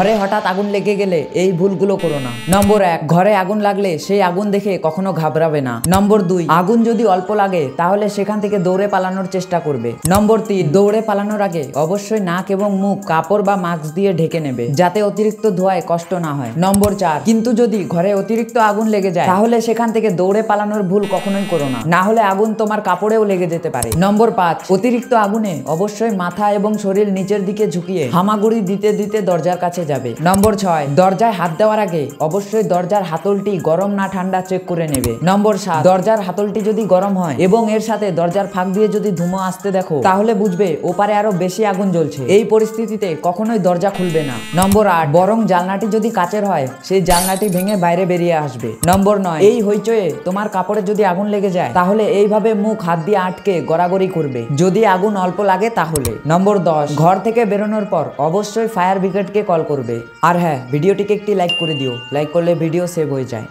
ঘরে হঠাৎ আগুন লেগে গেলে এই ভুলগুলো করো না। নম্বর 1, ঘরে আগুন লাগলে সেই আগুন দেখে কখনো ঘাবড়াবে না। নম্বর 2, আগুন যদি অল্প লাগে তাহলে সেখান থেকে দৌড়ে পালানোর চেষ্টা করবে। নম্বর 3, দৌড়ে পালানোর আগে অবশ্যই নাক এবং মুখ কাপড় বা মাস্ক দিয়ে ঢেকে নেবে, যাতে অতিরিক্ত ধোঁয়ায় কষ্ট না হয়। নম্বর 4, কিন্তু যদি ঘরে অতিরিক্ত আগুন লেগে যায় তাহলে সেখান থেকে দৌড়ে পালানোর ভুল কখনোই করো না, না হলে আগুন তোমার কাপড়েও লেগে যেতে পারে। নম্বর 5, অতিরিক্ত আগুনে অবশ্যই মাথা এবং শরীর নিচের দিকে ঝুঁকিয়ে হামাগুড়ি দিতে দিতে দরজার কাছে যাবে। নম্বর 6, দরজায় হাত দেওয়ার আগে অবশ্যই দরজার হাতলটি গরম না ঠান্ডা চেক করে নেবে। নম্বর 7, দরজার হাতলটি যদি গরম হয় এবং এর সাথে দরজার ফাঁক দিয়ে যদি ধুমো আসতে দেখো তাহলে বুঝবে ওপারে আরো বেশি আগুন জ্বলছে। এই পরিস্থিতিতে কখনোই দরজা খুলবে না। নম্বর 8, বরং জানলাটি যদি কাচের হয় সেই জানলাটি ভেঙে বাইরে বেরিয়ে আসবে। নম্বর 9, এই হইচয়ে তোমার কাপড়ে যদি আগুন লেগে যায় তাহলে এইভাবে মুখ হাত দিয়ে আটকে গড়াগড়ি করবে, যদি আগুন অল্প লাগে তাহলে। নম্বর 10, ঘর থেকে বেরোনোর পর অবশ্যই ফায়ার ব্রিগেডকে কল করবে। আর হ্যাঁ, ভিডিওটিকে একটি লাইক করে দিও, লাইক করলে ভিডিও সেভ হয়ে যায়।